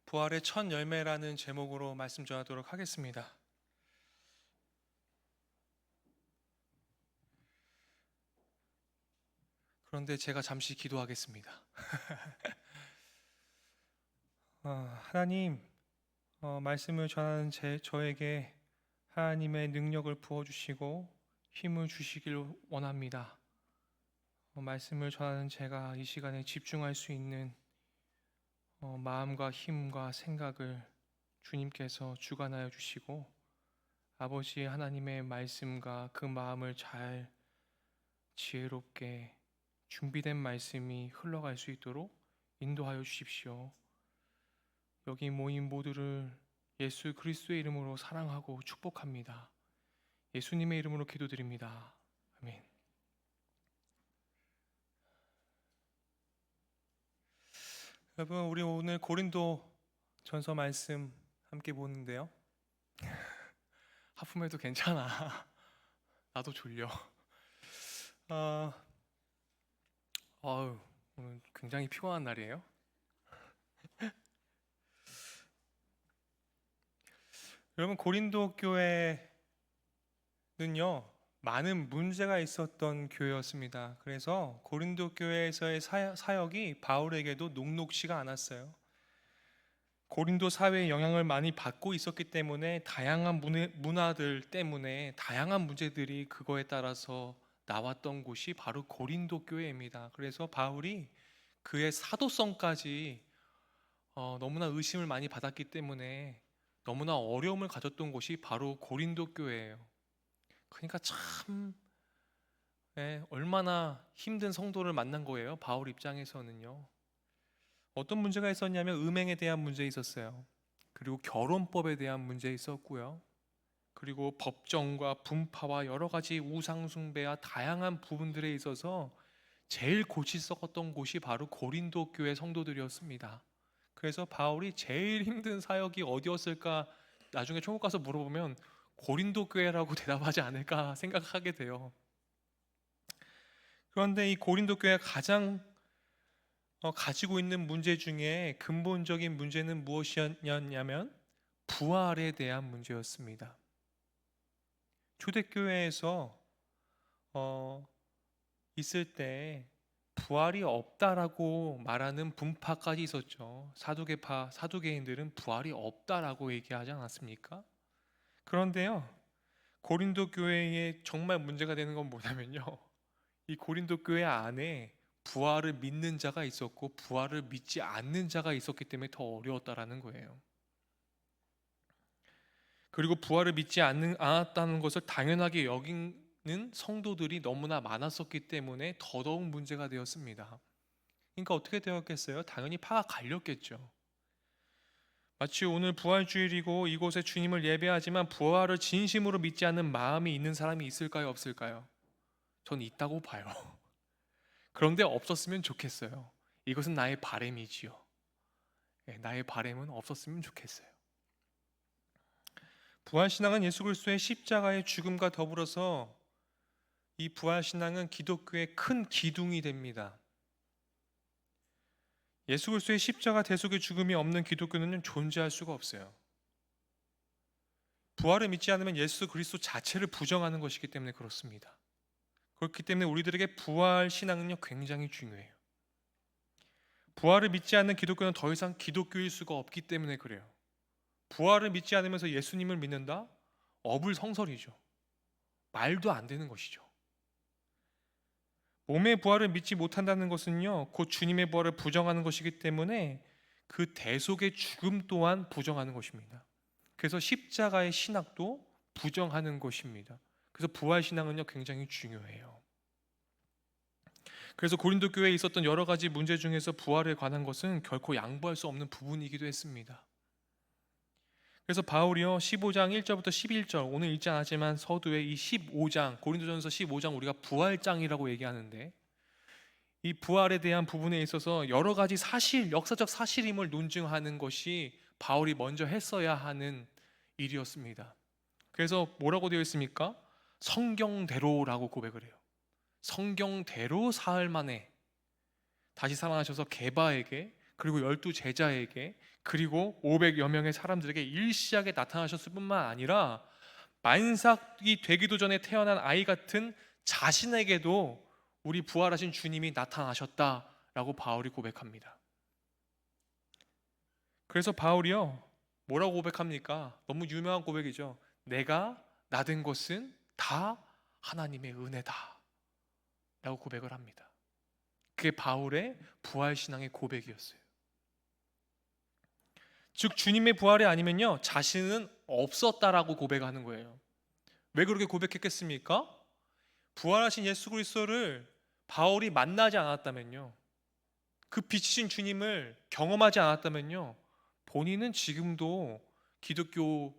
부활의 첫 열매라는 제목으로 말씀 전하도록 하겠습니다. 그런데 제가 잠시 기도하겠습니다. 하나님, 말씀을 전하는 저에게 하나님의 능력을 부어주시고 힘을 주시길 원합니다. 말씀을 전하는 제가 이 시간에 집중할 수 있는 마음과 힘과 생각을 주님께서 주관하여 주시고 아버지 하나님의 말씀과 그 마음을 잘 지혜롭게 준비된 말씀이 흘러갈 수 있도록 인도하여 주십시오. 여기 모인 모두를 예수 그리스도의 이름으로 사랑하고 축복합니다. 예수님의 이름으로 기도드립니다. 아멘. 여러분, 우리 오늘 고린도 전서 말씀 함께 보는데요. 하품해도 괜찮아. 나도 졸려. 오늘 굉장히 피곤한 날이에요. 여러분, 고린도 교회는요, 많은 문제가 있었던 교회였습니다. 그래서 고린도 교회에서의 사역이 바울에게도 녹록지가 않았어요. 고린도 사회의 영향을 많이 받고 있었기 때문에 다양한 문화들 때문에 다양한 문제들이 그거에 따라서 나왔던 곳이 바로 고린도 교회입니다. 그래서 바울이 그의 사도성까지 너무나 의심을 많이 받았기 때문에 너무나 어려움을 가졌던 곳이 바로 고린도 교회예요. 그러니까 참 얼마나 힘든 성도를 만난 거예요. 바울 입장에서는요. 어떤 문제가 있었냐면 음행에 대한 문제 있었어요. 그리고 결혼법에 대한 문제 있었고요. 그리고 법정과 분파와 여러 가지 우상 숭배와 다양한 부분들에 있어서 제일 골치 썩었던 곳이 바로 고린도 교회 성도들이었습니다. 그래서 바울이 제일 힘든 사역이 어디였을까 나중에 천국 가서 물어보면 고린도 교회라고 대답하지 않을까 생각하게 돼요. 그런데 이 고린도 교회가 가장 가지고 있는 문제 중에 근본적인 문제는 무엇이었냐면 부활에 대한 문제였습니다. 초대교회에서 있을 때 부활이 없다라고 말하는 분파까지 있었죠. 사두개인들은 부활이 없다라고 얘기하지 않았습니까? 그런데요, 고린도 교회에 정말 문제가 되는 건 뭐냐면요, 이 고린도 교회 안에 부활을 믿는 자가 있었고 부활을 믿지 않는 자가 있었기 때문에 더 어려웠다라는 거예요. 그리고 부활을 믿지 않았다는 것을 당연하게 여기는 성도들이 너무나 많았었기 때문에 더더욱 문제가 되었습니다. 그러니까 어떻게 되었겠어요? 당연히 파가 갈렸겠죠. 마치 오늘 부활주일이고 이곳에 주님을 예배하지만 부활을 진심으로 믿지 않는 마음이 있는 사람이 있을까요? 없을까요? 전 있다고 봐요. 그런데 없었으면 좋겠어요. 이것은 나의 바람이지요. 나의 바람은 없었으면 좋겠어요. 부활신앙은 예수 그리스도의 십자가의 죽음과 더불어서 이 부활신앙은 기독교의 큰 기둥이 됩니다. 예수 그리스도의 십자가 대속의 죽음이 없는 기독교는 존재할 수가 없어요. 부활을 믿지 않으면 예수 그리스도 자체를 부정하는 것이기 때문에 그렇습니다. 그렇기 때문에 우리들에게 부활 신앙은요 굉장히 중요해요. 부활을 믿지 않는 기독교는 더 이상 기독교일 수가 없기 때문에 그래요. 부활을 믿지 않으면서 예수님을 믿는다? 어불성설이죠. 말도 안 되는 것이죠. 몸의 부활을 믿지 못한다는 것은요 곧 주님의 부활을 부정하는 것이기 때문에 그 대속의 죽음 또한 부정하는 것입니다. 그래서 십자가의 신학도 부정하는 것입니다. 그래서 부활 신앙은요 굉장히 중요해요. 그래서 고린도 교회에 있었던 여러 가지 문제 중에서 부활에 관한 것은 결코 양보할 수 없는 부분이기도 했습니다. 그래서 바울이요 15장 1절부터 11절 오늘 읽지 않았지만 서두에 이 15장 고린도전서 15장 우리가 부활장이라고 얘기하는데 이 부활에 대한 부분에 있어서 여러 가지 사실 역사적 사실임을 논증하는 것이 바울이 먼저 했어야 하는 일이었습니다. 그래서 뭐라고 되어 있습니까? 성경대로라고 고백을 해요. 성경대로 사흘 만에 다시 살아나셔서 게바에게 그리고 12 제자에게 그리고 500여 명의 사람들에게 일시하게 나타나셨을 뿐만 아니라 만삭이 되기도 전에 태어난 아이 같은 자신에게도 우리 부활하신 주님이 나타나셨다라고 바울이 고백합니다. 그래서 바울이요, 뭐라고 고백합니까? 너무 유명한 고백이죠. 내가 나된 것은 다 하나님의 은혜다 라고 고백을 합니다. 그게 바울의 부활신앙의 고백이었어요. 즉 주님의 부활이 아니면요 자신은 없었다라고 고백하는 거예요. 왜 그렇게 고백했겠습니까? 부활하신 예수 그리스도를 바울이 만나지 않았다면요, 그 빛이신 주님을 경험하지 않았다면요, 본인은 지금도 기독교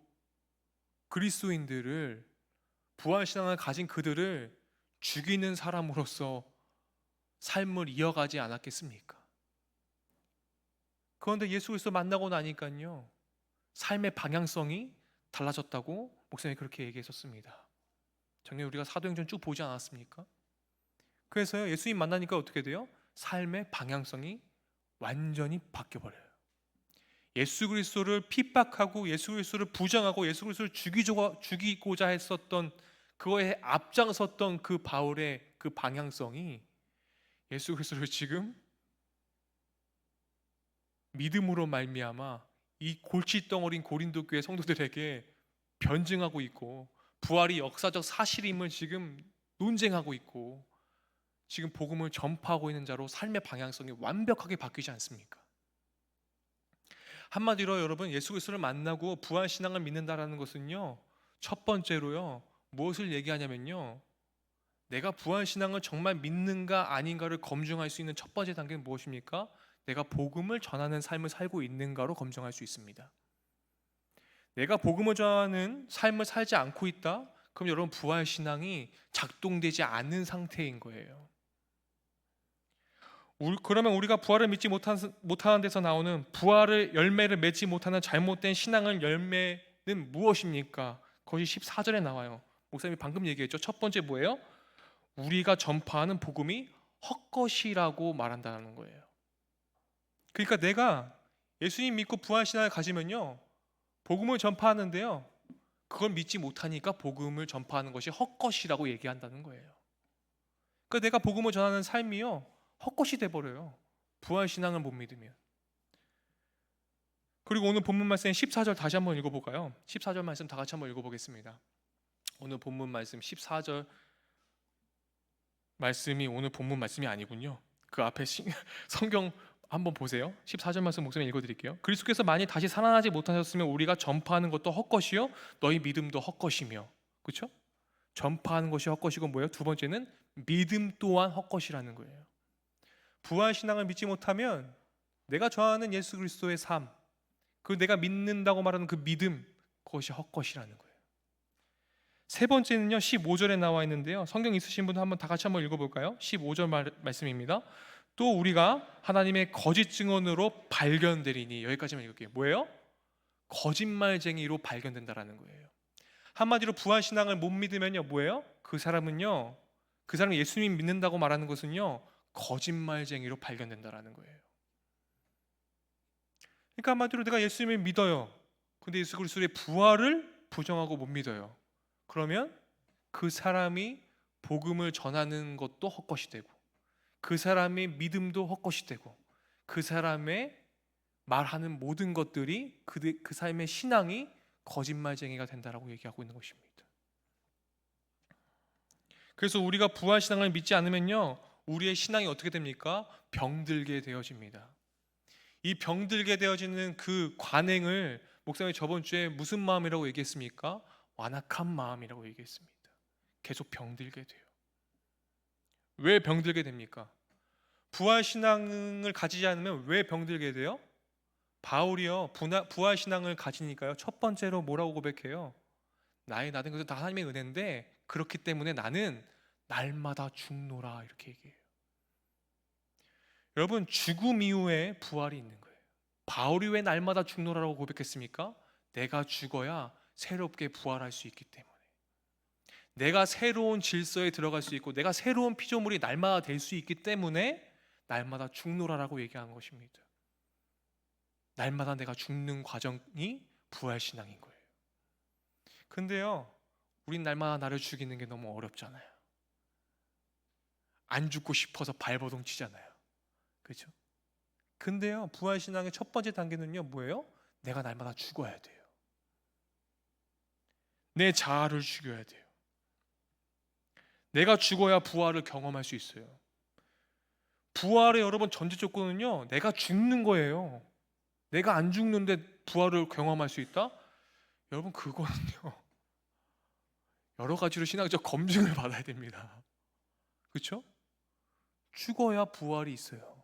그리스도인들을, 부활신앙을 가진 그들을 죽이는 사람으로서 삶을 이어가지 않았겠습니까? 그런데 예수 그리스도 만나고 나니까요 삶의 방향성이 달라졌다고 목사님이 그렇게 얘기했었습니다. 작년에 우리가 사도행전 쭉 보지 않았습니까? 그래서요 예수님 만나니까 어떻게 돼요? 삶의 방향성이 완전히 바뀌어버려요. 예수 그리스도를 핍박하고 예수 그리스도를 부정하고 예수 그리스도를 죽이고자 했었던, 그거에 앞장섰던 그 바울의 그 방향성이 예수 그리스도를 지금 믿음으로 말미암아 이 골칫덩어린 고린도 교회 성도들에게 변증하고 있고, 부활이 역사적 사실임을 지금 논쟁하고 있고, 지금 복음을 전파하고 있는 자로 삶의 방향성이 완벽하게 바뀌지 않습니까? 한마디로 여러분, 예수 그리스도를 만나고 부활 신앙을 믿는다라는 것은요, 첫 번째로요 무엇을 얘기하냐면요, 내가 부활 신앙을 정말 믿는가 아닌가를 검증할 수 있는 첫 번째 단계는 무엇입니까? 내가 복음을 전하는 삶을 살고 있는가로 검증할 수 있습니다. 내가 복음을 전하는 삶을 살지 않고 있다? 그럼 여러분 부활 신앙이 작동되지 않는 상태인 거예요. 그러면 우리가 부활을 믿지 못하는 데서 나오는 부활의 열매를 맺지 못하는 잘못된 신앙의 열매는 무엇입니까? 그것이 14절에 나와요. 목사님이 방금 얘기했죠. 첫 번째 뭐예요? 우리가 전파하는 복음이 헛것이라고 말한다는 거예요. 그러니까 내가 예수님 믿고 부활신앙을 가지면요 복음을 전파하는데요, 그걸 믿지 못하니까 복음을 전파하는 것이 헛것이라고 얘기한다는 거예요. 그러니까 내가 복음을 전하는 삶이요 헛것이 돼버려요, 부활신앙을 못 믿으면. 그리고 오늘 본문 말씀 14절 다시 한번 읽어볼까요? 14절 말씀 다 같이 한번 읽어보겠습니다. 오늘 본문 말씀 14절 말씀이 오늘 본문 말씀이 아니군요. 그 앞에 성경 한번 보세요. 14절 말씀 목사님 읽어드릴게요. 그리스도께서 만일 다시 살아나지 못하셨으면 우리가 전파하는 것도 헛것이요 너희 믿음도 헛것이며. 그렇죠? 전파하는 것이 헛것이고 뭐예요? 두 번째는 믿음 또한 헛것이라는 거예요. 부활신앙을 믿지 못하면 내가 전하는 예수 그리스도의 삶, 그 내가 믿는다고 말하는 그 믿음, 그것이 헛것이라는 거예요. 세 번째는요 15절에 나와 있는데요, 성경 있으신 분들 한번 다 같이 한번 읽어볼까요? 15절 말씀입니다. 또 우리가 하나님의 거짓 증언으로 발견되리니. 여기까지만 읽을게요. 뭐예요? 거짓말쟁이로 발견된다라는 거예요. 한마디로 부활신앙을 못 믿으면요 뭐예요? 그 사람이 예수님 믿는다고 말하는 것은요 거짓말쟁이로 발견된다라는 거예요. 그러니까 한마디로 내가 예수님을 믿어요, 근데 예수 그리스도의 부활을 부정하고 못 믿어요. 그러면 그 사람이 복음을 전하는 것도 헛것이 되고, 그 사람의 믿음도 헛것이 되고, 그 사람의 말하는 모든 것들이 그 삶의 신앙이 거짓말쟁이가 된다라고 얘기하고 있는 것입니다. 그래서 우리가 부활신앙을 믿지 않으면요 우리의 신앙이 어떻게 됩니까? 병들게 되어집니다. 이 병들게 되어지는 그 관행을 목사님이 저번 주에 무슨 마음이라고 얘기했습니까? 완악한 마음이라고 얘기했습니다. 계속 병들게 돼요. 왜 병들게 됩니까? 부활신앙을 가지지 않으면 왜 병들게 돼요? 바울이요 부활신앙을 가지니까요 첫 번째로 뭐라고 고백해요? 나의 나된 것은 다 하나님의 은혜인데 그렇기 때문에 나는 날마다 죽노라, 이렇게 얘기해요. 여러분 죽음 이후에 부활이 있는 거예요. 바울이 왜 날마다 죽노라라고 고백했습니까? 내가 죽어야 새롭게 부활할 수 있기 때문에, 내가 새로운 질서에 들어갈 수 있고 내가 새로운 피조물이 날마다 될 수 있기 때문에 날마다 죽노라라고 얘기하는 것입니다. 날마다 내가 죽는 과정이 부활신앙인 거예요. 근데요, 우린 날마다 나를 죽이는 게 너무 어렵잖아요. 안 죽고 싶어서 발버둥 치잖아요. 그렇죠? 근데요, 부활신앙의 첫 번째 단계는요, 뭐예요? 내가 날마다 죽어야 돼요. 내 자아를 죽여야 돼요. 내가 죽어야 부활을 경험할 수 있어요. 부활의 여러분 전제 조건은요, 내가 죽는 거예요. 내가 안 죽는데 부활을 경험할 수 있다? 여러분, 그거는요, 여러 가지로 신학적 검증을 받아야 됩니다. 그렇죠? 죽어야 부활이 있어요.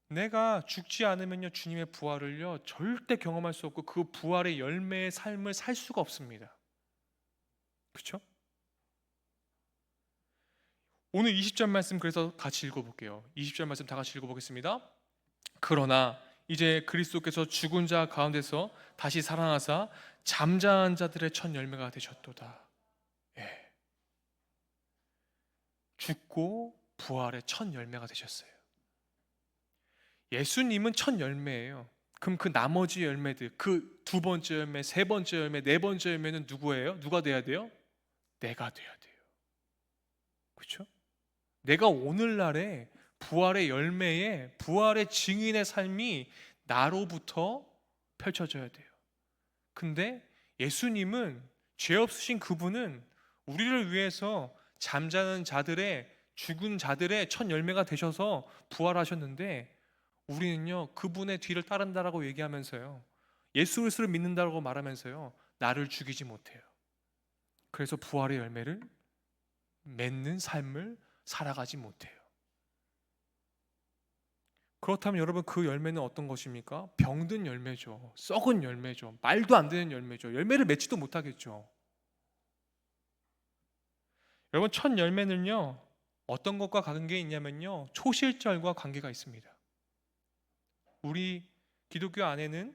내가 죽지 않으면요, 주님의 부활을요 절대 경험할 수 없고 그 부활의 열매의 삶을 살 수가 없습니다. 그렇죠? 오늘 20절 말씀 그래서 같이 읽어볼게요. 20절 말씀 다 같이 읽어보겠습니다. 그러나 이제 그리스도께서 죽은 자 가운데서 다시 살아나사 잠자한 자들의 첫 열매가 되셨도다. 예. 죽고 부활의 첫 열매가 되셨어요. 예수님은 첫 열매예요. 그럼 그 나머지 열매들, 그 두 번째 열매, 세 번째 열매, 네 번째 열매는 누구예요? 누가 돼야 돼요? 내가 돼야 돼요. 그렇죠? 내가 오늘날에 부활의 열매에 부활의 증인의 삶이 나로부터 펼쳐져야 돼요. 근데 예수님은 죄 없으신 그분은 우리를 위해서 잠자는 자들의 죽은 자들의 첫 열매가 되셔서 부활하셨는데 우리는요 그분의 뒤를 따른다라고 얘기하면서요 예수 그리스도를 믿는다라고 말하면서요 나를 죽이지 못해요. 그래서 부활의 열매를 맺는 삶을 살아가지 못해요. 그렇다면 여러분 그 열매는 어떤 것입니까? 병든 열매죠. 썩은 열매죠. 말도 안 되는 열매죠. 열매를 맺지도 못하겠죠. 여러분 첫 열매는요 어떤 것과 관계 있냐면요 초실절과 관계가 있습니다. 우리 기독교 안에는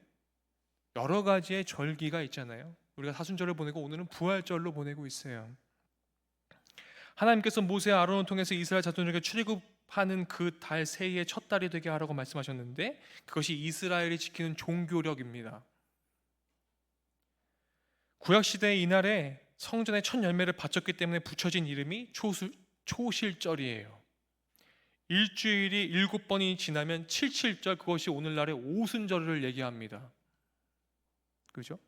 여러 가지의 절기가 있잖아요. 우리가 사순절을 보내고 오늘은 부활절로 보내고 있어요. 하나님께서 모세와 아론을 통해서 이스라엘 자손에게 출애굽하는 그 달 새해의 첫 달이 되게 하라고 말씀하셨는데 그것이 이스라엘이 지키는 종교력입니다. 구약시대의 이날에 성전의 첫 열매를 바쳤기 때문에 붙여진 이름이 초실절이에요. 일주일이 7번이 지나면 칠칠절, 그것이 오늘날의 오순절을 얘기합니다. 그죠?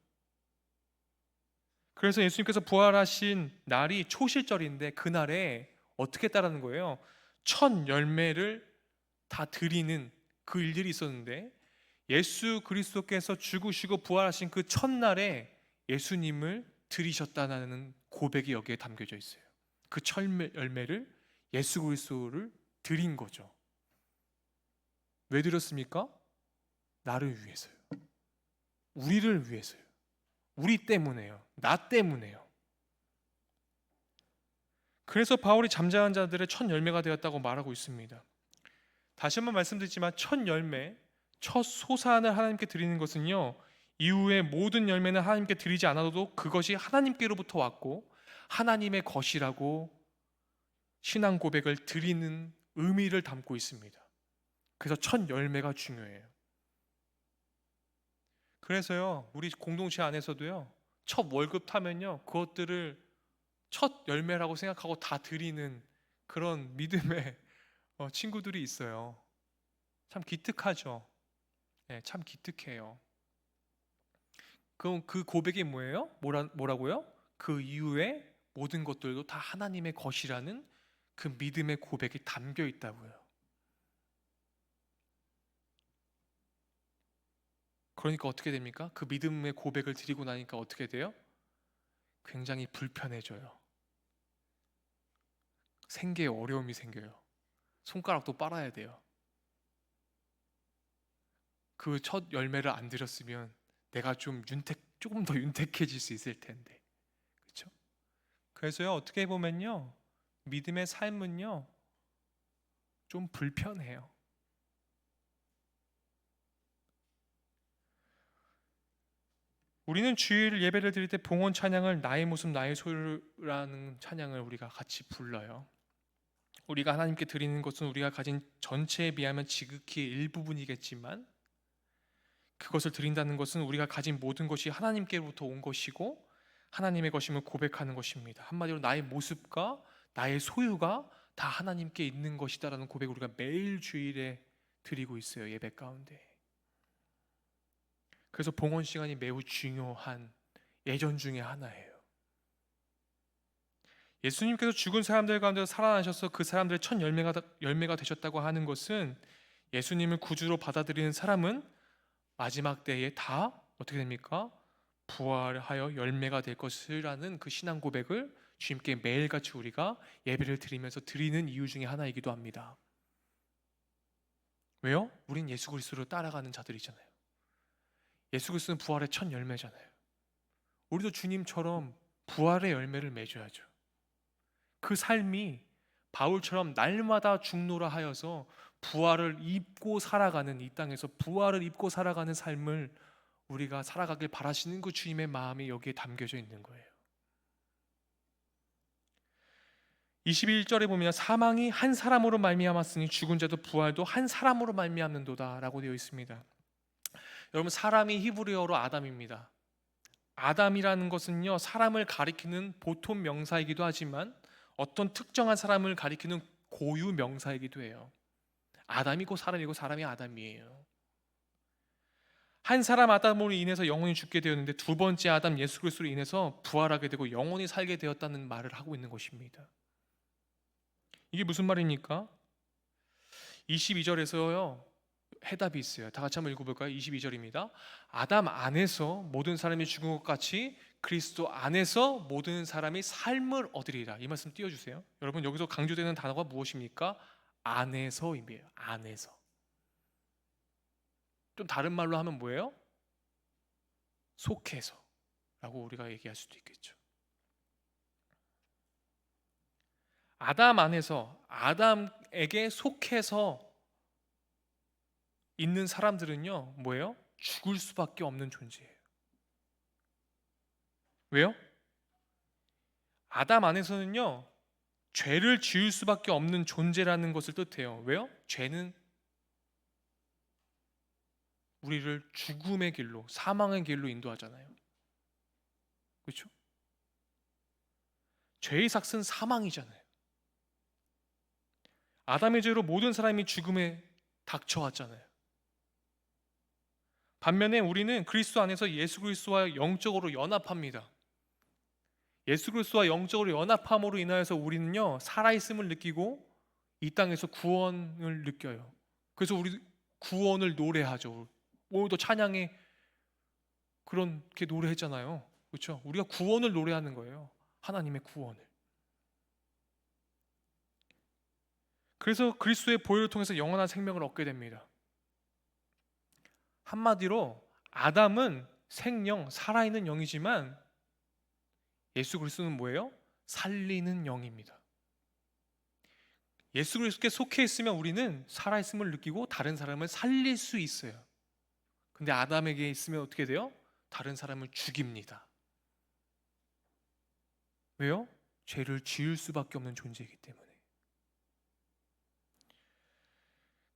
그래서 예수님께서 부활하신 날이 초실절인데 그날에 어떻게 따르는 거예요? 첫 열매를 다 드리는 그 일들이 있었는데 예수 그리스도께서 죽으시고 부활하신 그 첫날에 예수님을 드리셨다는 고백이 여기에 담겨져 있어요. 그 첫 열매를 예수 그리스도를 드린 거죠. 왜 드렸습니까? 나를 위해서요. 우리를 위해서요. 우리 때문에요. 나 때문에요. 그래서 바울이 잠자한 자들의 첫 열매가 되었다고 말하고 있습니다. 다시 한번 말씀드리지만 첫 열매, 첫 소산을 하나님께 드리는 것은요 이후에 모든 열매는 하나님께 드리지 않아도 그것이 하나님께로부터 왔고 하나님의 것이라고 신앙 고백을 드리는 의미를 담고 있습니다. 그래서 첫 열매가 중요해요. 그래서요 우리 공동체 안에서도요 첫 월급 타면요 그것들을 첫 열매라고 생각하고 다 드리는 그런 믿음의 친구들이 있어요. 참 기특하죠. 네, 참 기특해요. 그럼 그 고백이 뭐예요? 뭐라고요? 그 이후에 모든 것들도 다 하나님의 것이라는 그 믿음의 고백이 담겨 있다고요. 그러니까 어떻게 됩니까? 그 믿음의 고백을 드리고 나니까 어떻게 돼요? 굉장히 불편해져요. 생계에 어려움이 생겨요. 손가락도 빨아야 돼요. 그 첫 열매를 안 드렸으면 내가 조금 더 윤택해질 수 있을 텐데. 그렇죠? 그래서요 어떻게 보면요 믿음의 삶은요 좀 불편해요. 우리는 주일 예배를 드릴 때 봉헌 찬양을 나의 모습 나의 소유라는 찬양을 우리가 같이 불러요. 우리가 하나님께 드리는 것은 우리가 가진 전체에 비하면 지극히 일부분이겠지만, 그것을 드린다는 것은 우리가 가진 모든 것이 하나님께로부터 온 것이고 하나님의 것임을 고백하는 것입니다. 한마디로 나의 모습과 나의 소유가 다 하나님께 있는 것이다라는 고백을 우리가 매일 주일에 드리고 있어요, 예배 가운데. 그래서 봉헌 시간이 매우 중요한 예전 중에 하나예요. 예수님께서 죽은 사람들 가운데서 살아나셔서 그 사람들의 첫 열매가 되셨다고 하는 것은, 예수님을 구주로 받아들이는 사람은 마지막 때에 다 어떻게 됩니까? 부활하여 열매가 될 것이라는 그 신앙 고백을 주님께 매일같이 우리가 예배를 드리면서 드리는 이유 중에 하나이기도 합니다. 왜요? 우린 예수 그리스도를 따라가는 자들이잖아요. 예수 그리스도는 부활의 첫 열매잖아요. 우리도 주님처럼 부활의 열매를 맺어야죠. 그 삶이 바울처럼 날마다 죽노라 하여서 부활을 입고 살아가는, 이 땅에서 부활을 입고 살아가는 삶을 우리가 살아가길 바라시는 그 주님의 마음이 여기에 담겨져 있는 거예요. 21절에 보면 사망이 한 사람으로 말미암았으니 죽은 자도 부활도 한 사람으로 말미암는도다 라고 되어 있습니다. 여러분, 사람이 히브리어로 아담입니다. 아담이라는 것은요, 사람을 가리키는 보통 명사이기도 하지만 어떤 특정한 사람을 가리키는 고유 명사이기도 해요. 아담이고 사람이고 사람이 아담이에요. 한 사람 아담으로 인해서 영혼이 죽게 되었는데 두 번째 아담 예수 그리스도로 인해서 부활하게 되고 영혼이 살게 되었다는 말을 하고 있는 것입니다. 이게 무슨 말입니까? 22절에서요 해답이 있어요. 다 같이 한번 읽어볼까요? 22절입니다. 아담 안에서 모든 사람이 죽은 것 같이 그리스도 안에서 모든 사람이 삶을 얻으리라. 이 말씀 띄워주세요. 여러분, 여기서 강조되는 단어가 무엇입니까? 안에서입니다. 안에서. 좀 다른 말로 하면 뭐예요? 속해서 라고 우리가 얘기할 수도 있겠죠. 아담 안에서, 아담에게 속해서 있는 사람들은요 뭐예요? 죽을 수밖에 없는 존재예요. 왜요? 아담 안에서는요 죄를 지을 수밖에 없는 존재라는 것을 뜻해요. 왜요? 죄는 우리를 죽음의 길로, 사망의 길로 인도하잖아요. 그렇죠? 죄의 삭은 사망이잖아요. 아담의 죄로 모든 사람이 죽음에 닥쳐왔잖아요. 반면에 우리는 그리스도 안에서 예수 그리스도와 영적으로 연합합니다. 예수 그리스도와 영적으로 연합함으로 인하여서 우리는요 살아있음을 느끼고 이 땅에서 구원을 느껴요. 그래서 우리 구원을 노래하죠. 오늘도 찬양에 그렇게 노래했잖아요. 그렇죠? 우리가 구원을 노래하는 거예요. 하나님의 구원을. 그래서 그리스도의 보혈을 통해서 영원한 생명을 얻게 됩니다. 한마디로 아담은 생명, 살아있는 영이지만 예수 그리스도는 뭐예요? 살리는 영입니다. 예수 그리스도께 속해 있으면 우리는 살아있음을 느끼고 다른 사람을 살릴 수 있어요. 근데 아담에게 있으면 어떻게 돼요? 다른 사람을 죽입니다. 왜요? 죄를 지을 수밖에 없는 존재이기 때문에.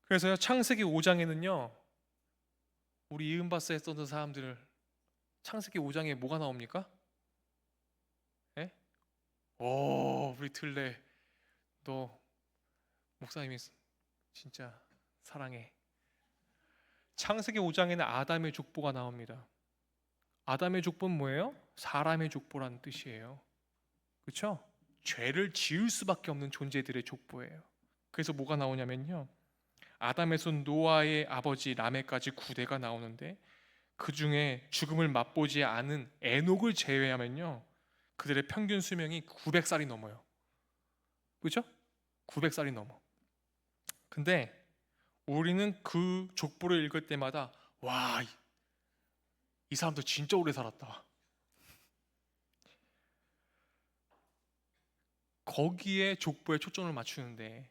그래서요 창세기 5장에는요 우리 이음바스에 썼던 사람들을, 창세기 5장에 뭐가 나옵니까? 예? 오, 우리 틀레 너 목사님이 진짜 사랑해. 창세기 5장에는 아담의 족보가 나옵니다. 아담의 족보는 뭐예요? 사람의 족보라는 뜻이에요. 그렇죠? 죄를 지을 수밖에 없는 존재들의 족보예요. 그래서 뭐가 나오냐면요 아담에서 노아의 아버지 라멕까지 9대가 나오는데 그 중에 죽음을 맛보지 않은 에녹을 제외하면요 그들의 평균 수명이 900살이 넘어요. 그렇죠? 900살이 넘어. 근데 우리는 그 족보를 읽을 때마다 와, 이 사람도 진짜 오래 살았다. 거기에 족보에 초점을 맞추는데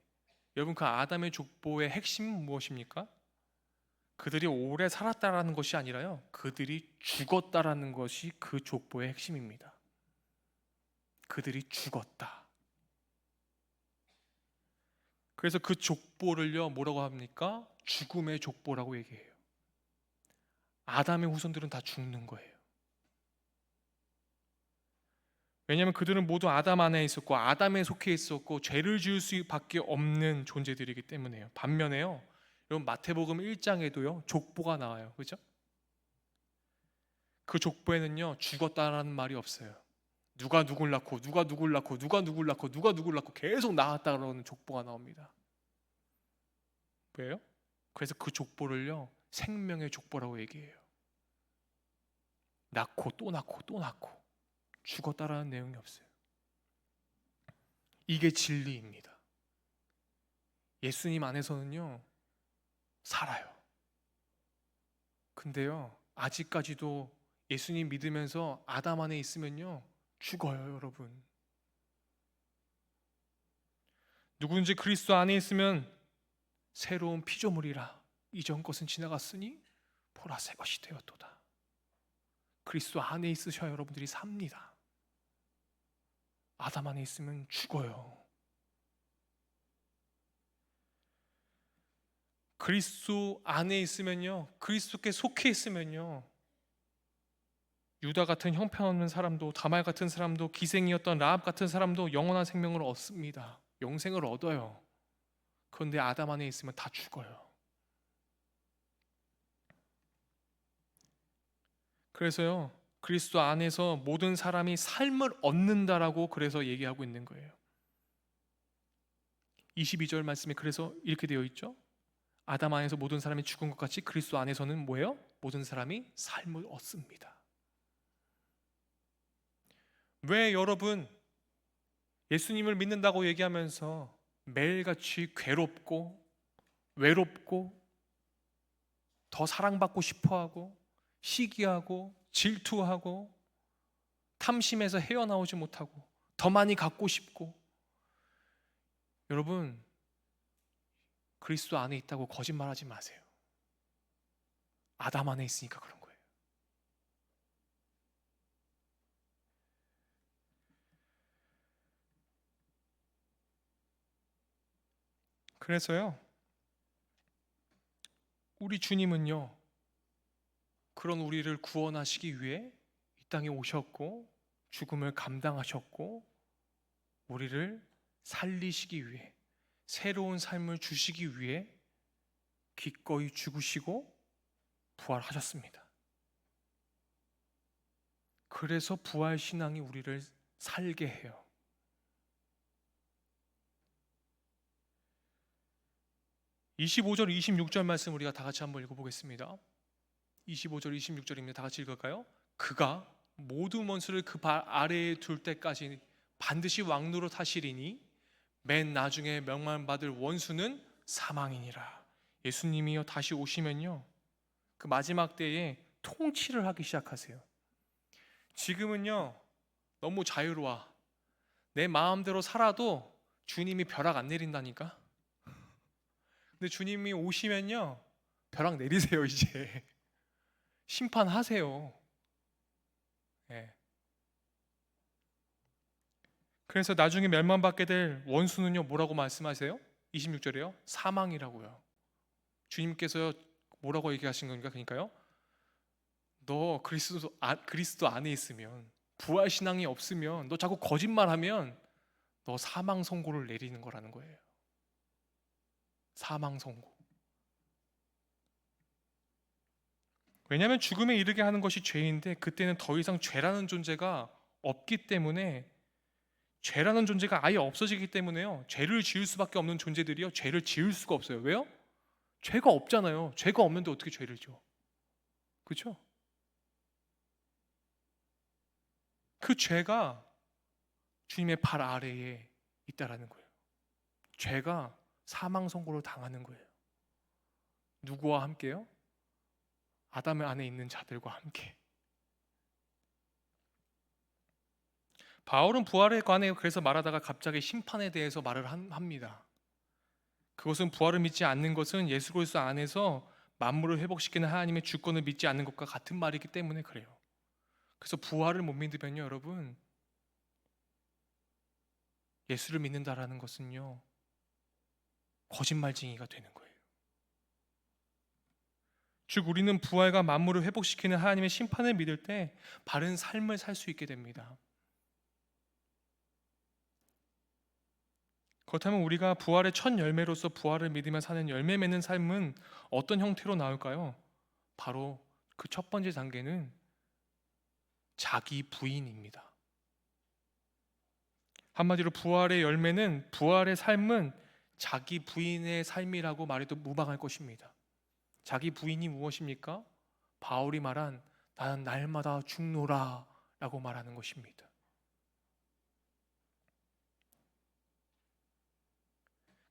여러분, 그 아담의 족보의 핵심은 무엇입니까? 그들이 오래 살았다라는 것이 아니라요 그들이 죽었다라는 것이 그 족보의 핵심입니다. 그들이 죽었다. 그래서 그 족보를요 뭐라고 합니까? 죽음의 족보라고 얘기해요. 아담의 후손들은 다 죽는 거예요. 왜냐하면 그들은 모두 아담 안에 있었고 아담에 속해 있었고 죄를 지을 수밖에 없는 존재들이기 때문에요. 반면에요, 여러분 마태복음 1장에도요 족보가 나와요. 그죠? 그 족보에는요 죽었다라는 말이 없어요. 누가 누굴 낳고 누가 누굴 낳고 누가 누굴 낳고 누가 누굴 낳고 계속 낳았다 그러는 족보가 나옵니다. 왜요? 그래서 그 족보를요 생명의 족보라고 얘기해요. 낳고 또 낳고 또 낳고 죽었다라는 내용이 없어요. 이게 진리입니다. 예수님 안에서는요 살아요. 근데요 아직까지도 예수님 믿으면서 아담 안에 있으면요 죽어요, 여러분. 누구든지 그리스도 안에 있으면 새로운 피조물이라 이전 것은 지나갔으니 보라 새 것이 되었도다. 그리스도 안에 있으셔야 여러분들이 삽니다. 아담 안에 있으면 죽어요. 그리스도 안에 있으면요, 그리스도께 속해 있으면요, 유다 같은 형편없는 사람도, 다말 같은 사람도, 기생이었던 라합 같은 사람도 영원한 생명을 얻습니다. 영생을 얻어요. 그런데 아담 안에 있으면 다 죽어요. 그래서요 그리스도 안에서 모든 사람이 삶을 얻는다라고 그래서 얘기하고 있는 거예요. 22절 말씀에 그래서 이렇게 되어 있죠. 아담 안에서 모든 사람이 죽은 것 같이 그리스도 안에서는 뭐예요? 모든 사람이 삶을 얻습니다. 왜 여러분 예수님을 믿는다고 얘기하면서 매일같이 괴롭고 외롭고 더 사랑받고 싶어하고 시기하고 질투하고 탐심에서 헤어나오지 못하고 더 많이 갖고 싶고, 여러분 그리스도 안에 있다고 거짓말하지 마세요. 아담 안에 있으니까 그런 거예요. 그래서요 우리 주님은요 그런 우리를 구원하시기 위해 이 땅에 오셨고 죽음을 감당하셨고 우리를 살리시기 위해 새로운 삶을 주시기 위해 기꺼이 죽으시고 부활하셨습니다. 그래서 부활 신앙이 우리를 살게 해요. (25절) (26절) 말씀 우리가 다 같이 한번 읽어보겠습니다. 25절 26절입니다. 다 같이 읽을까요? 그가 모든 원수를 그 발 아래에 둘 때까지 반드시 왕노로 타시리니 맨 나중에 명망받을 원수는 사망이니라. 예수님이요 다시 오시면요 그 마지막 때에 통치를 하기 시작하세요. 지금은요 너무 자유로워. 내 마음대로 살아도 주님이 벼락 안 내린다니까. 근데 주님이 오시면요 벼락 내리세요. 이제 심판하세요. 네. 그래서 나중에 멸망받게 될 원수는요 뭐라고 말씀하세요? 26절에요 사망이라고요. 주님께서 뭐라고 얘기하신 건가? 그러니까요 너 그리스도 안에 있으면, 부활신앙이 없으면, 너 자꾸 거짓말하면 너 사망 선고를 내리는 거라는 거예요. 사망 선고. 왜냐하면 죽음에 이르게 하는 것이 죄인데 그때는 더 이상 죄라는 존재가 없기 때문에, 죄라는 존재가 아예 없어지기 때문에요 죄를 지을 수밖에 없는 존재들이요 죄를 지을 수가 없어요. 왜요? 죄가 없잖아요. 죄가 없는데 어떻게 죄를 지어? 그렇죠? 그 죄가 주님의 발 아래에 있다라는 거예요. 죄가 사망 선고를 당하는 거예요. 누구와 함께요? 아담의 안에 있는 자들과 함께. 바울은 부활에 관해 그래서 말하다가 갑자기 심판에 대해서 말을 합니다. 그것은 부활을 믿지 않는 것은 예수 그리스도 안에서 만물을 회복시키는 하나님의 주권을 믿지 않는 것과 같은 말이기 때문에 그래요. 그래서 부활을 못 믿으면요 여러분, 예수를 믿는다라는 것은요 거짓말쟁이가 되는 거예요. 즉 우리는 부활과 만물을 회복시키는 하나님의 심판을 믿을 때 바른 삶을 살 수 있게 됩니다. 그렇다면 우리가 부활의 첫 열매로서 부활을 믿으며 사는 열매 맺는 삶은 어떤 형태로 나올까요? 바로 그 첫 번째 단계는 자기 부인입니다. 한마디로 부활의 열매는, 부활의 삶은 자기 부인의 삶이라고 말해도 무방할 것입니다. 자기 부인이 무엇입니까? 바울이 말한 나는 날마다 죽노라 라고 말하는 것입니다.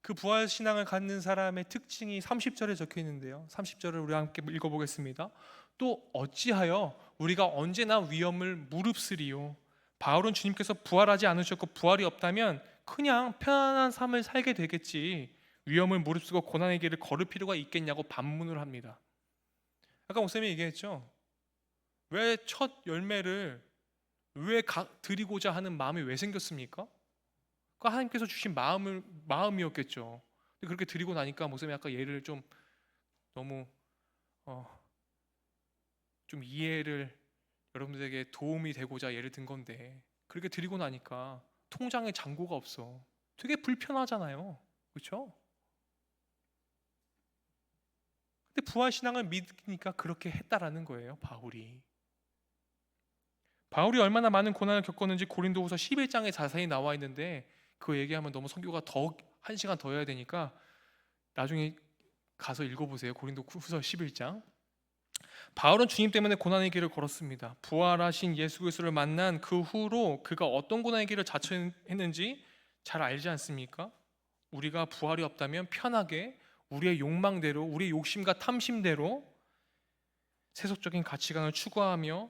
그 부활신앙을 갖는 사람의 특징이 30절에 적혀 있는데요, 30절을 우리 함께 읽어보겠습니다. 또 어찌하여 우리가 언제나 위험을 무릅쓰리요. 바울은 주님께서 부활하지 않으셨고 부활이 없다면 그냥 편안한 삶을 살게 되겠지, 위험을 무릅쓰고 고난의 길을 걸을 필요가 있겠냐고 반문을 합니다. 아까 목사님이 얘기했죠, 왜 첫 열매를 왜 드리고자 하는 마음이 왜 생겼습니까? 그 하나님께서 주신 마음이었겠죠. 근데 그렇게 드리고 나니까 목사님이 아까 예를 좀 너무 좀 이해를 여러분들에게 도움이 되고자 예를 든 건데, 그렇게 드리고 나니까 통장에 잔고가 없어. 되게 불편하잖아요. 그렇죠? 근데 부활신앙을 믿으니까 그렇게 했다라는 거예요. 바울이 얼마나 많은 고난을 겪었는지 고린도후서 11장에 자세히 나와 있는데, 그거 얘기하면 너무 설교가 더 1시간 더 해야 되니까 나중에 가서 읽어보세요. 고린도후서 11장. 바울은 주님 때문에 고난의 길을 걸었습니다. 부활하신 예수 그리스도를 만난 그 후로 그가 어떤 고난의 길을 자처했는지 잘 알지 않습니까? 우리가 부활이 없다면 편하게 우리의 욕망대로, 우리의 욕심과 탐심대로 세속적인 가치관을 추구하며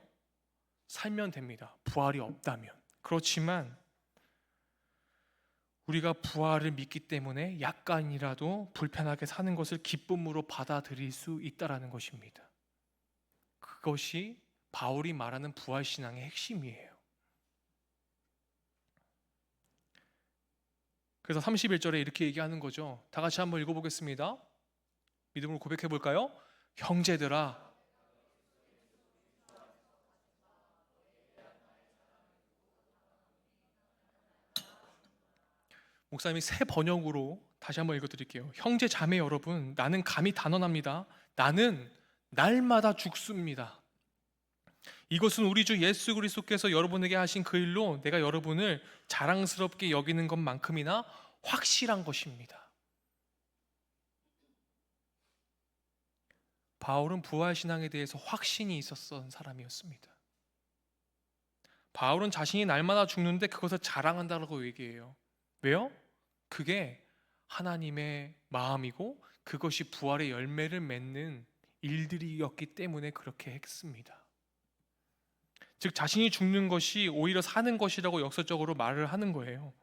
살면 됩니다. 부활이 없다면. 그렇지만 우리가 부활을 믿기 때문에 약간이라도 불편하게 사는 것을 기쁨으로 받아들일 수 있다라는 것입니다. 그것이 바울이 말하는 부활신앙의 핵심이에요. 그래서 31절에 이렇게 얘기하는 거죠. 다 같이 한번 읽어보겠습니다. 믿음으로 고백해 볼까요? 형제들아, 목사님이 새 번역으로 다시 한번 읽어드릴게요. 형제 자매 여러분, 나는 감히 단언합니다. 나는 날마다 죽습니다. 이것은 우리 주 예수 그리스도께서 여러분에게 하신 그 일로 내가 여러분을 자랑스럽게 여기는 것만큼이나 확실한 것입니다. 바울은 부활신앙에 대해서 확신이 있었던 사람이었습니다. 바울은 자신이 날마다 죽는데 그것을 자랑한다고 얘기해요. 왜요? 그게 하나님의 마음이고 그것이 부활의 열매를 맺는 일들이었기 때문에 그렇게 했습니다. 즉 자신이 죽는 것이 오히려 사는 것이라고 역설적으로 말을 하는 거예요.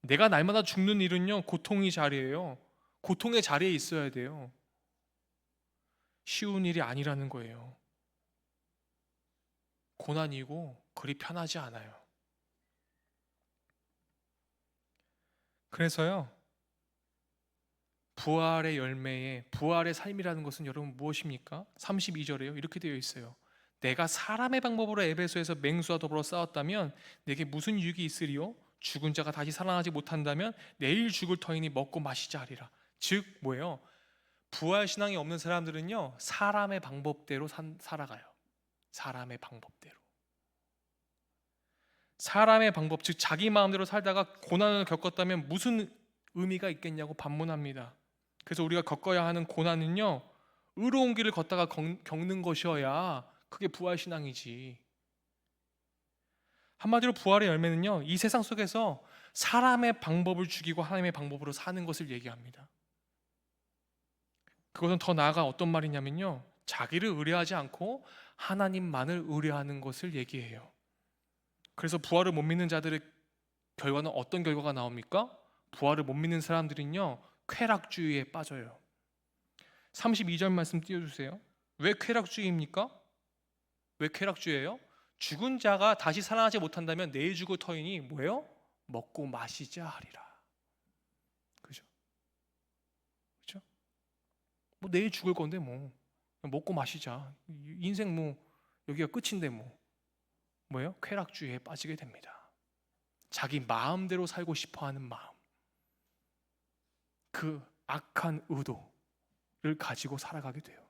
내가 날마다 죽는 일은요, 고통의 자리예요. 고통의 자리에 있어야 돼요. 쉬운 일이 아니라는 거예요. 고난이고 그리 편하지 않아요. 그래서요, 부활의 열매에 부활의 삶이라는 것은 여러분 무엇입니까? 32절에요 이렇게 되어 있어요. 내가 사람의 방법으로 에베소에서 맹수와 더불어 싸웠다면 내게 무슨 유익이 있으리요? 죽은 자가 다시 살아나지 못한다면 내일 죽을 터이니 먹고 마시자 하리라. 즉 뭐예요? 부활신앙이 없는 사람들은요, 사람의 방법대로 살아가요. 사람의 방법대로. 사람의 방법, 즉 자기 마음대로 살다가 고난을 겪었다면 무슨 의미가 있겠냐고 반문합니다. 그래서 우리가 겪어야 하는 고난은요, 의로운 길을 걷다가 겪는 것이어야 그게 부활신앙이지. 한마디로 부활의 열매는요, 이 세상 속에서 사람의 방법을 죽이고 하나님의 방법으로 사는 것을 얘기합니다. 그것은 더 나아가 어떤 말이냐면요, 자기를 의뢰하지 않고 하나님만을 의뢰하는 것을 얘기해요. 그래서 부활을 못 믿는 자들의 결과는 어떤 결과가 나옵니까? 부활을 못 믿는 사람들은요, 쾌락주의에 빠져요. 32절 말씀 띄워주세요. 왜 쾌락주의입니까? 왜 쾌락주의예요? 죽은 자가 다시 살아나지 못한다면 내일 죽을 터이니 뭐예요? 먹고 마시자 하리라. 그죠? 뭐 내일 죽을 건데 뭐 먹고 마시자. 인생 뭐 여기가 끝인데 뭐예요? 쾌락주의에 빠지게 됩니다. 자기 마음대로 살고 싶어하는 마음, 그 악한 의도를 가지고 살아가게 돼요.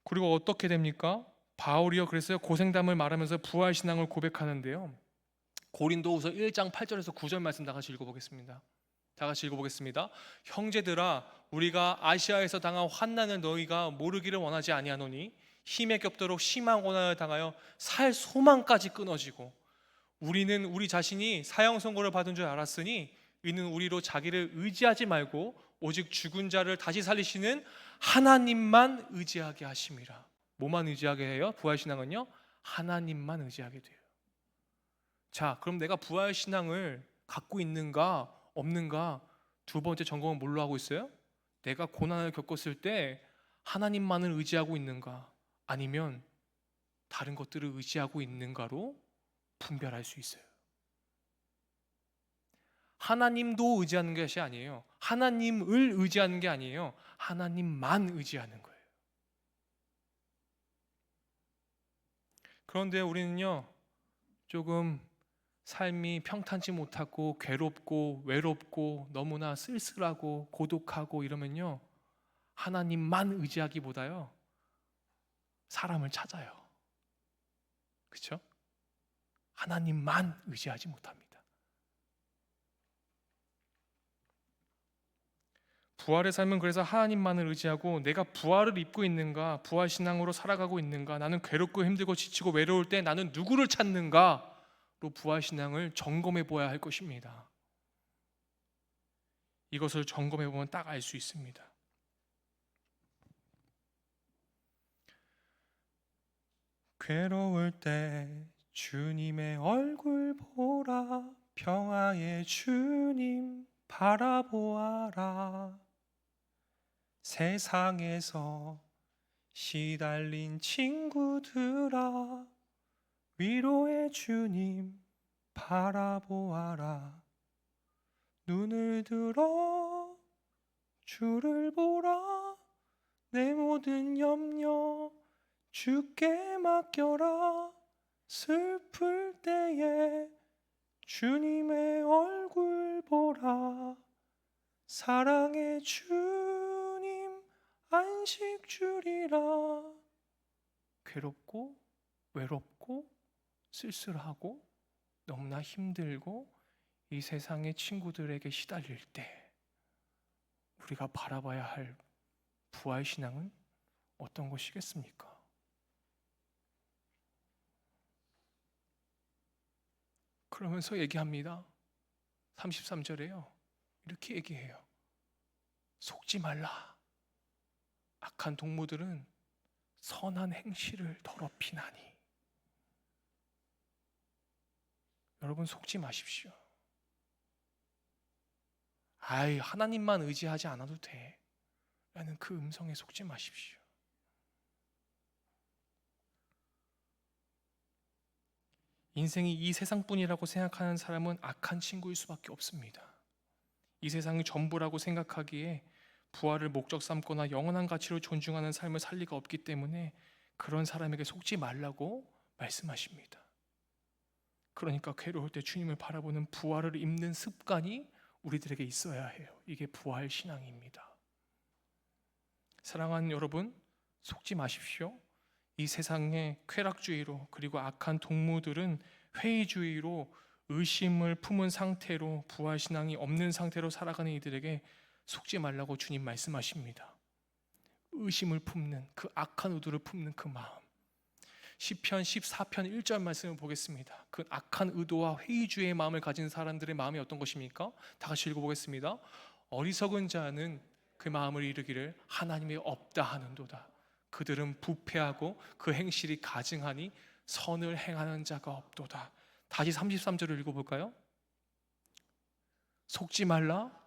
그리고 어떻게 됩니까? 바울이요 그래서 고생담을 말하면서 부활신앙을 고백하는데요, 고린도후서 1장 8절에서 9절 말씀 다 같이 읽어보겠습니다. 다 같이 읽어보겠습니다. 형제들아, 우리가 아시아에서 당한 환난을 너희가 모르기를 원하지 아니하노니 힘에 겹도록 심한 고난을 당하여 살 소망까지 끊어지고, 우리는 우리 자신이 사형 선고를 받은 줄 알았으니 이는 우리로 자기를 의지하지 말고 오직 죽은 자를 다시 살리시는 하나님만 의지하게 하심이라. 뭐만 의지하게 해요? 부활신앙은요, 하나님만 의지하게 돼요. 자, 그럼 내가 부활신앙을 갖고 있는가 없는가, 두 번째 점검은 뭘로 하고 있어요? 내가 고난을 겪었을 때 하나님만을 의지하고 있는가, 아니면 다른 것들을 의지하고 있는가로 분별할 수 있어요. 하나님도 의지하는 것이 아니에요. 하나님을 의지하는 게 아니에요. 하나님만 의지하는 거예요. 그런데 우리는요, 조금 삶이 평탄치 못하고 괴롭고 외롭고 너무나 쓸쓸하고 고독하고 이러면요, 하나님만 의지하기보다요 사람을 찾아요. 그렇죠? 하나님만 의지하지 못합니다. 부활의 삶은 그래서 하나님만을 의지하고, 내가 부활을 입고 있는가, 부활신앙으로 살아가고 있는가, 나는 괴롭고 힘들고 지치고 외로울 때 나는 누구를 찾는가로 부활신앙을 점검해 보아야 할 것입니다. 이것을 점검해 보면 딱 알 수 있습니다. 괴로울 때 주님의 얼굴 보라, 평화의 주님 바라보아라. 세상에서 시달린 친구들아, 위로의 주님 바라보아라. 눈을 들어 주를 보라, 내 모든 염려 주께 맡겨라. 슬플 때에 주님의 얼굴 보라. 사랑의 주님 안식 주리라. 괴롭고 외롭고 쓸쓸하고 너무나 힘들고 이 세상의 친구들에게 시달릴 때 우리가 바라봐야 할 부활신앙은 어떤 것이겠습니까? 그러면서 얘기합니다. 33절에요 이렇게 얘기해요. 속지 말라. 악한 동무들은 선한 행실을 더럽히나니. 여러분, 속지 마십시오. 하나님만 의지하지 않아도 돼 라는 그 음성에 속지 마십시오. 인생이 이 세상뿐이라고 생각하는 사람은 악한 친구일 수밖에 없습니다. 이 세상이 전부라고 생각하기에 부활을 목적 삼거나 영원한 가치로 존중하는 삶을 살 리가 없기 때문에 그런 사람에게 속지 말라고 말씀하십니다. 그러니까 괴로울 때 주님을 바라보는 부활을 입는 습관이 우리들에게 있어야 해요. 이게 부활 신앙입니다. 사랑하는 여러분, 속지 마십시오. 이 세상의 쾌락주의로, 그리고 악한 동무들은 회의주의로 의심을 품은 상태로, 부활신앙이 없는 상태로 살아가는 이들에게 속지 말라고 주님 말씀하십니다. 의심을 품는, 그 악한 의도를 품는 그 마음. 시편 14편 1절 말씀을 보겠습니다. 그 악한 의도와 회의주의의 마음을 가진 사람들의 마음이 어떤 것입니까? 다 같이 읽어보겠습니다. 어리석은 자는 그 마음을 이르기를 하나님이 없다 하는도다. 그들은 부패하고 그 행실이 가증하니 선을 행하는 자가 없도다. 다시 33절을 읽어볼까요? 속지 말라.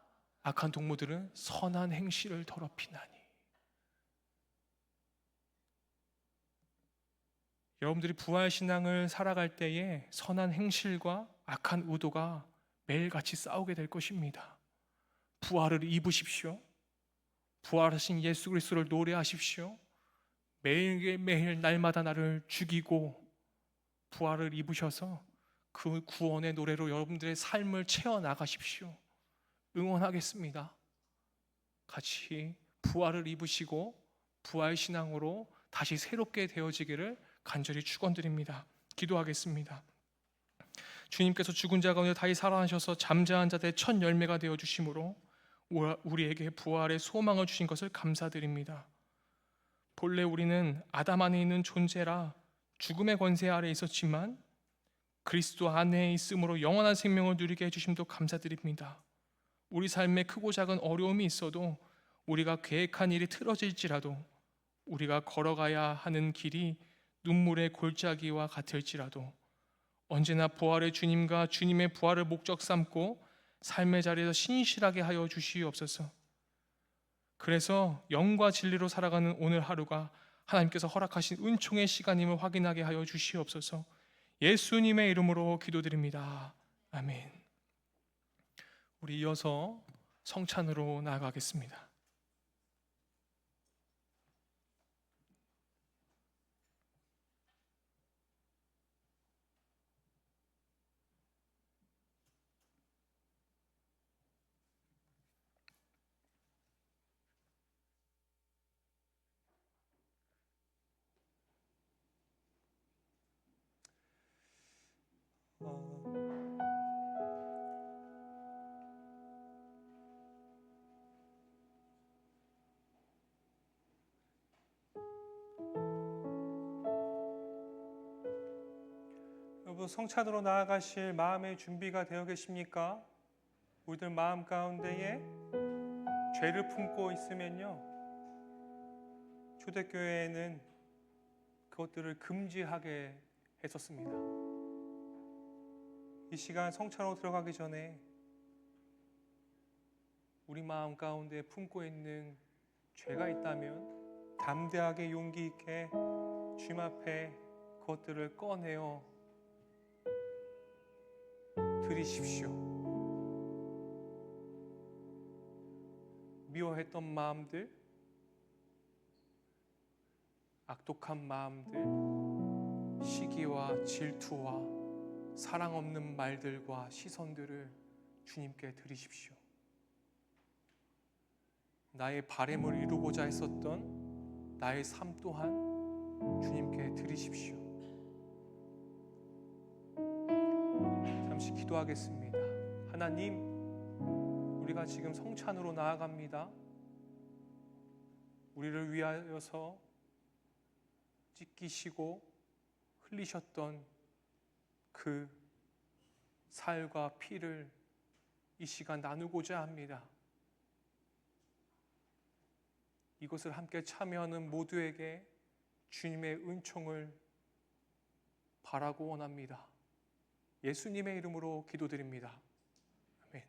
악한 동무들은 선한 행실을 더럽히나니. 여러분들이 부활신앙을 살아갈 때에 선한 행실과 악한 의도가 매일같이 싸우게 될 것입니다. 부활을 입으십시오. 부활하신 예수 그리스도를 노래하십시오. 매일매일 날마다 나를 죽이고 부활을 입으셔서 그 구원의 노래로 여러분들의 삶을 채워나가십시오. 응원하겠습니다. 같이 부활을 입으시고 부활신앙으로 다시 새롭게 되어지기를 간절히 축원드립니다. 기도하겠습니다. 주님께서 죽은 자 가운데 다시 살아나셔서 잠자한 자들의 첫 열매가 되어 주심으로 우리에게 부활의 소망을 주신 것을 감사드립니다. 본래 우리는 아담 안에 있는 존재라 죽음의 권세 아래 있었지만 그리스도 안에 있음으로 영원한 생명을 누리게 해주심도 감사드립니다. 우리 삶에 크고 작은 어려움이 있어도 우리가 계획한 일이 틀어질지라도 우리가 걸어가야 하는 길이 눈물의 골짜기와 같을지라도 언제나 부활의 주님과 주님의 부활을 목적 삼고 삶의 자리에서 신실하게 하여 주시옵소서. 그래서 영과 진리로 살아가는 오늘 하루가 하나님께서 허락하신 은총의 시간임을 확인하게 하여 주시옵소서. 예수님의 이름으로 기도드립니다. 아멘. 우리 이어서 성찬으로 나아가겠습니다. 여러분, 성찬으로 나아가실 마음의 준비가 되어 계십니까? 우리들 마음 가운데에 죄를 품고 있으면요, 초대교회에는 그것들을 금지하게 했었습니다. 이 시간 성찬으로 들어가기 전에 우리 마음 가운데 품고 있는 죄가 있다면 담대하게 용기 있게 주님 앞에 그것들을 꺼내어 드리십시오. 미워했던 마음들, 악독한 마음들, 시기와 질투와 사랑 없는 말들과 시선들을 주님께 드리십시오. 나의 바램을 이루고자 했었던 나의 삶 또한 주님께 드리십시오. 잠시 기도하겠습니다. 하나님, 우리가 지금 성찬으로 나아갑니다. 우리를 위하여서 찢기시고 흘리셨던 그 살과 피를 이 시간 나누고자 합니다. 이것을 함께 참여하는 모두에게 주님의 은총을 바라고 원합니다. 예수님의 이름으로 기도드립니다. 아멘.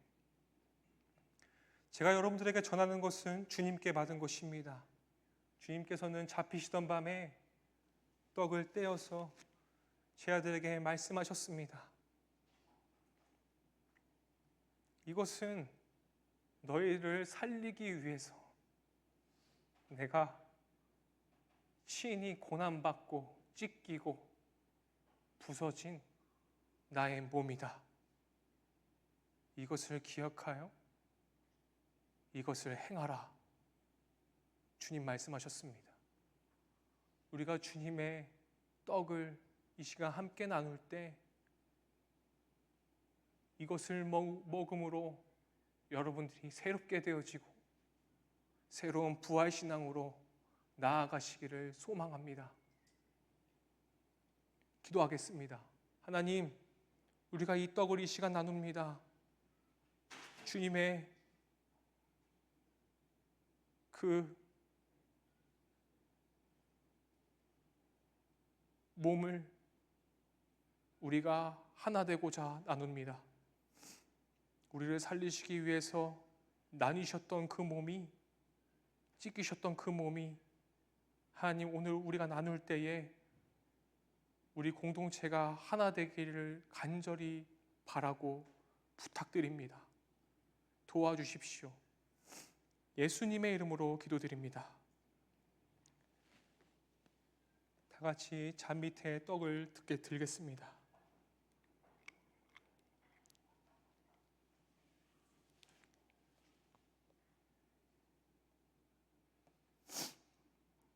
제가 여러분들에게 전하는 것은 주님께 받은 것입니다. 주님께서는 잡히시던 밤에 떡을 떼어서 제 아들에게 말씀하셨습니다. 이것은 너희를 살리기 위해서 내가 친히 고난받고 찢기고 부서진 나의 몸이다. 이것을 기억하여 이것을 행하라. 주님 말씀하셨습니다. 우리가 주님의 떡을 이 시간 함께 나눌 때 이것을 먹음으로 여러분들이 새롭게 되어지고 새로운 부활신앙으로 나아가시기를 소망합니다. 기도하겠습니다. 하나님, 우리가 이 떡을 이 시간 나눕니다. 주님의 그 몸을 우리가 하나 되고자 나눕니다. 우리를 살리시기 위해서 나뉘셨던 그 몸이, 찢기셨던 그 몸이 하나님, 오늘 우리가 나눌 때에 우리 공동체가 하나 되기를 간절히 바라고 부탁드립니다. 도와주십시오. 예수님의 이름으로 기도드립니다. 다 같이 잔 밑에 떡을 들겠습니다.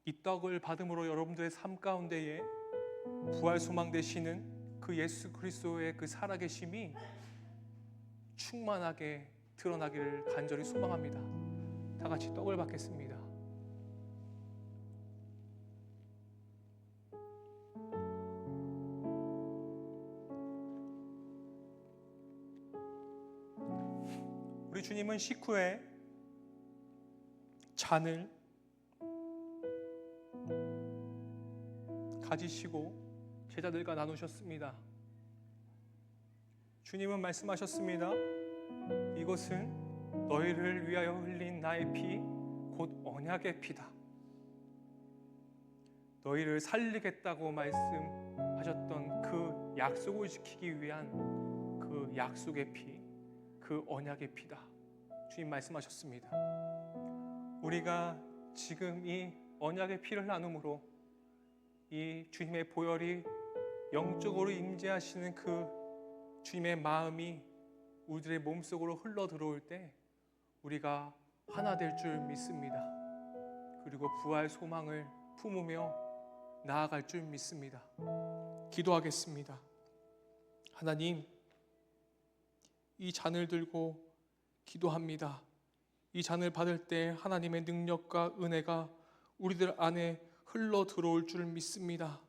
이 떡을 받음으로 여러분들의 삶 가운데에 부활 소망 되시는 그 예수 그리스도의 그 살아계심이 충만하게 드러나기를 간절히 소망합니다. 다 같이 떡을 받겠습니다. 우리 주님은 식후에 잔을 가지시고 제자들과 나누셨습니다. 주님은 말씀하셨습니다. 이것은 너희를 위하여 흘린 나의 피, 곧 언약의 피다. 너희를 살리겠다고 말씀하셨던 그 약속을 지키기 위한 그 약속의 피, 그 언약의 피다. 주님 말씀하셨습니다. 우리가 지금 이 언약의 피를 나눔으로 이 주님의 보혈이 영적으로 임재하시는 그 주님의 마음이 우리들의 몸속으로 흘러 들어올 때 우리가 하나 될 줄 믿습니다. 그리고 부활 소망을 품으며 나아갈 줄 믿습니다. 기도하겠습니다. 하나님, 이 잔을 들고 기도합니다. 이 잔을 받을 때 하나님의 능력과 은혜가 우리들 안에 흘러 들어올 줄 믿습니다.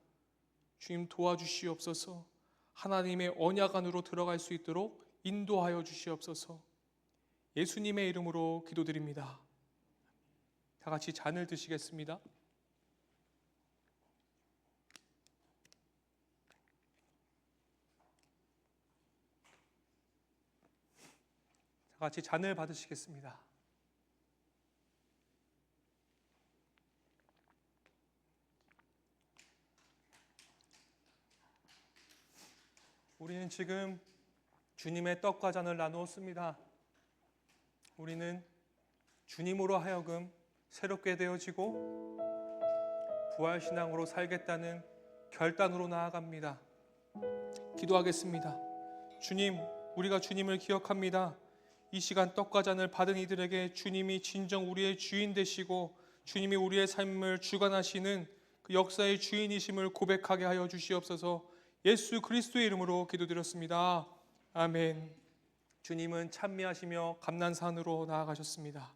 주님 도와주시옵소서. 하나님의 언약 안으로 들어갈 수 있도록 인도하여 주시옵소서. 예수님의 이름으로 기도드립니다. 다 같이 잔을 드시겠습니다. 다 같이 잔을 받으시겠습니다. 우리는 지금 주님의 떡과 잔을 나누었습니다. 우리는 주님으로 하여금 새롭게 되어지고 부활신앙으로 살겠다는 결단으로 나아갑니다. 기도하겠습니다. 주님, 우리가 주님을 기억합니다. 이 시간 떡과 잔을 받은 이들에게 주님이 진정 우리의 주인 되시고 주님이 우리의 삶을 주관하시는 그 역사의 주인이심을 고백하게 하여 주시옵소서. 예수 그리스도의 이름으로 기도드렸습니다. 아멘. 주님은 찬미하시며 감난산으로 나아가셨습니다.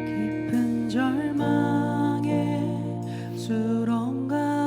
깊은 절망에 수렁가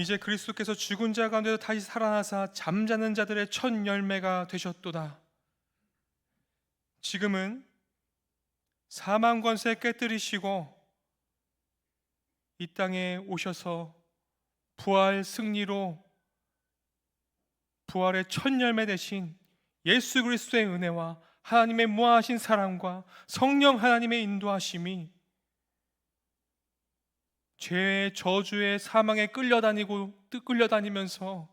이제 그리스도께서 죽은 자 가운데서 다시 살아나사 잠자는 자들의 첫 열매가 되셨도다. 지금은 사망 권세 깨뜨리시고 이 땅에 오셔서 부활 승리로 부활의 첫 열매 되신 예수 그리스도의 은혜와 하나님의 무한하신 사랑과 성령 하나님의 인도하심이 죄의 저주의 사망에 끌려다니면서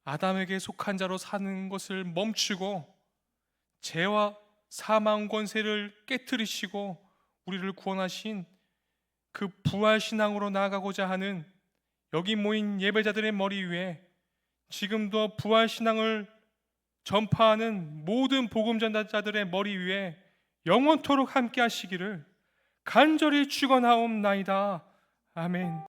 아담에게 속한 자로 사는 것을 멈추고 죄와 사망 권세를 깨뜨리시고 우리를 구원하신 그 부활 신앙으로 나아가고자 하는 여기 모인 예배자들의 머리 위에 지금도 부활 신앙을 전파하는 모든 복음 전달자들의 머리 위에 영원토록 함께 하시기를 간절히 축원하옵나이다. 아멘.